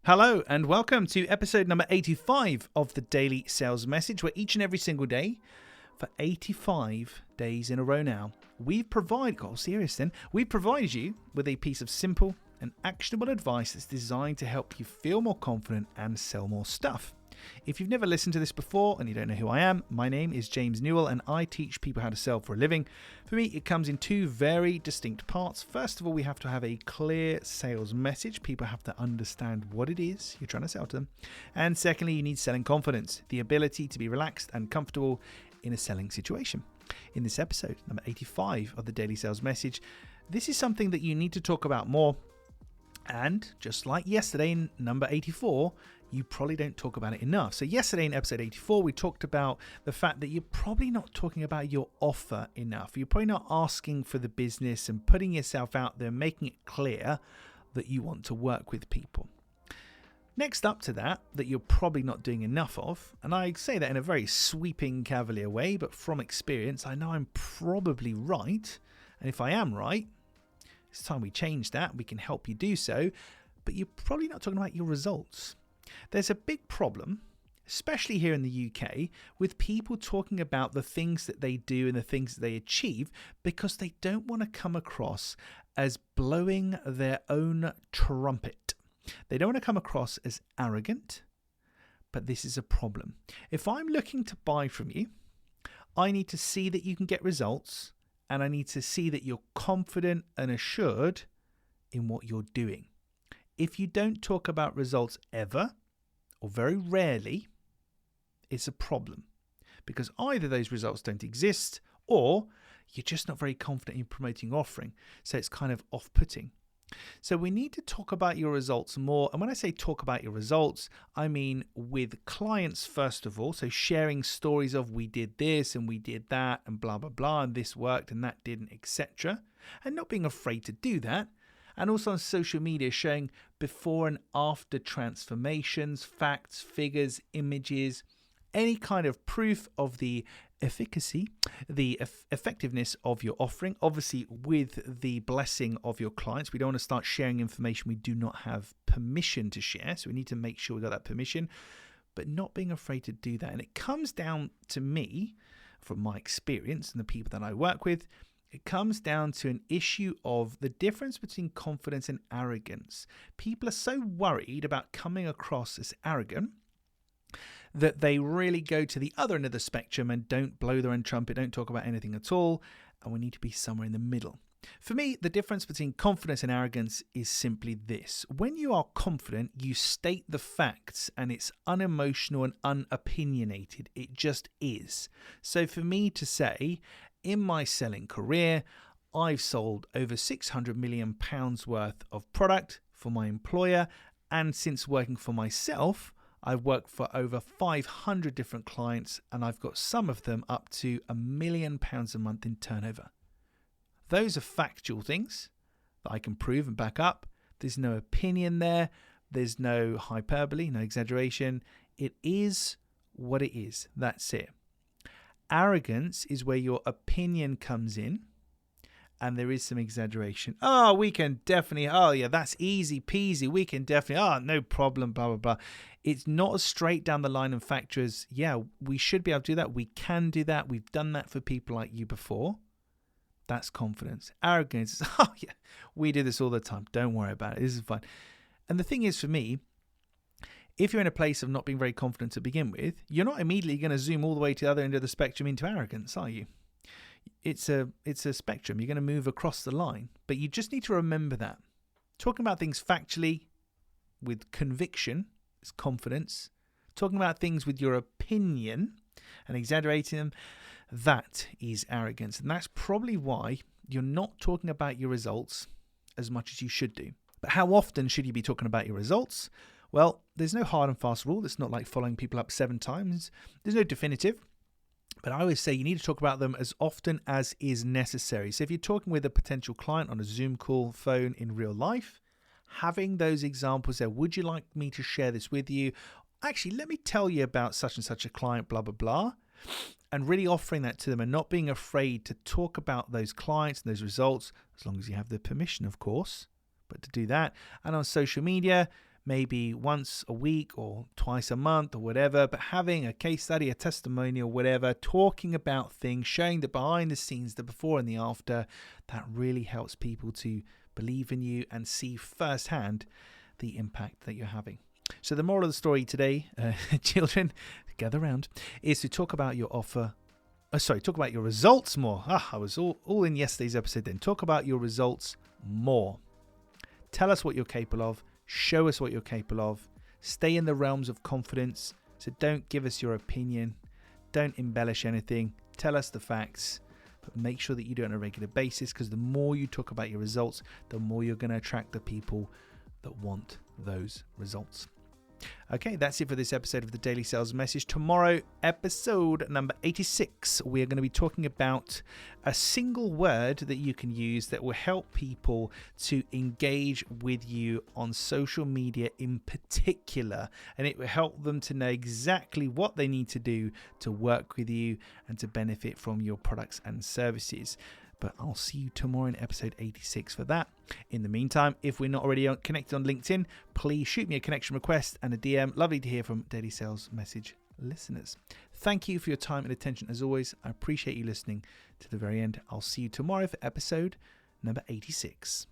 Hello and welcome to episode number 85 of the Daily Sales Message, where each and every single day for 85 days in a row now, we've provided you with a piece of simple and actionable advice that's designed to help you feel more confident and sell more stuff. If you've never listened to this before and you don't know who I am, my name is James Newell and I teach people how to sell for a living. For me, it comes in two very distinct parts. First of all, we have to have a clear sales message. People have to understand what it is you're trying to sell to them. And secondly, you need selling confidence, the ability to be relaxed and comfortable in a selling situation. In this episode, number 85 of the Daily Sales Message, this is something that you need to talk about more. And just like yesterday in number 84, you probably don't talk about it enough. So yesterday in episode 84, we talked about the fact that you're probably not talking about your offer enough. You're probably not asking for the business and putting yourself out there, making it clear that you want to work with people. Next up to that you're probably not doing enough of, and I say that in a very sweeping, cavalier way, but from experience, I know I'm probably right. And if I am right, it's time we change that. We can help you do so, but you're probably not talking about your results. There's a big problem, especially here in the UK, with people talking about the things that they do and the things that they achieve because they don't want to come across as blowing their own trumpet. They don't want to come across as arrogant, but this is a problem. If I'm looking to buy from you, I need to see that you can get results, and I need to see that you're confident and assured in what you're doing. If you don't talk about results ever, or very rarely, it's a problem. Because either those results don't exist, or you're just not very confident in promoting your offering. So it's kind of off-putting. So we need to talk about your results more. And when I say talk about your results, I mean with clients first of all. So sharing stories of we did this and we did that and blah, blah, blah, and this worked and that didn't, etc. And not being afraid to do that. And also on social media, showing before and after transformations, facts, figures, images, any kind of proof of the efficacy, the effectiveness of your offering, obviously with the blessing of your clients. We don't want to start sharing information we do not have permission to share. So we need to make sure we got that permission, but not being afraid to do that. And it comes down to me, from my experience and the people that I work with, it comes down to an issue of the difference between confidence and arrogance. People are so worried about coming across as arrogant that they really go to the other end of the spectrum and don't blow their own trumpet, don't talk about anything at all, and we need to be somewhere in the middle. For me, the difference between confidence and arrogance is simply this. When you are confident, you state the facts and it's unemotional and unopinionated. It just is. So for me to say, in my selling career, I've sold over £600 million worth of product for my employer, and since working for myself, I've worked for over 500 different clients, and I've got some of them up to £1 million a month in turnover. Those are factual things that I can prove and back up. There's no opinion there. There's no hyperbole, no exaggeration. It is what it is. That's it. Arrogance is where your opinion comes in and there is some exaggeration. Oh, we can definitely, oh yeah, that's easy peasy. We can definitely, oh, no problem, blah, blah, blah. It's not as straight down the line and factual as, yeah, we should be able to do that. We can do that. We've done that for people like you before. That's confidence. Arrogance is, oh yeah, we do this all the time. Don't worry about it. This is fine. And the thing is for me, if you're in a place of not being very confident to begin with, you're not immediately going to zoom all the way to the other end of the spectrum into arrogance, are you? It's a spectrum. You're going to move across the line, but you just need to remember that. Talking about things factually with conviction is confidence. Talking about things with your opinion and exaggerating them, that is arrogance. And that's probably why you're not talking about your results as much as you should do. But how often should you be talking about your results? Well, there's no hard and fast rule. It's not like following people up 7 times. There's no definitive. But I always say you need to talk about them as often as is necessary. So if you're talking with a potential client on a Zoom call, phone, in real life, having those examples there, would you like me to share this with you? Actually, let me tell you about such and such a client, blah, blah, blah. And really offering that to them and not being afraid to talk about those clients and those results, as long as you have the permission, of course. But to do that, and on social media, maybe once a week or twice a month or whatever, but having a case study, a testimonial, whatever, talking about things, showing the behind the scenes, the before and the after, that really helps people to believe in you and see firsthand the impact that you're having. So the moral of the story today, children, gather round, is to talk about your offer. Talk about your results more. I was all in yesterday's episode then. Talk about your results more. Tell us what you're capable of. Show us what you're capable of. Stay in the realms of confidence. So don't give us your opinion. Don't embellish anything. Tell us the facts. But make sure that you do it on a regular basis, because the more you talk about your results, the more you're going to attract the people that want those results. Okay, that's it for this episode of the Daily Sales Message. Tomorrow, episode number 86, we are going to be talking about a single word that you can use that will help people to engage with you on social media in particular. And it will help them to know exactly what they need to do to work with you and to benefit from your products and services. But I'll see you tomorrow in episode 86 for that. In the meantime, if we're not already connected on LinkedIn, please shoot me a connection request and a DM. Lovely to hear from Daily Sales Message listeners. Thank you for your time and attention as always. I appreciate you listening to the very end. I'll see you tomorrow for episode number 86.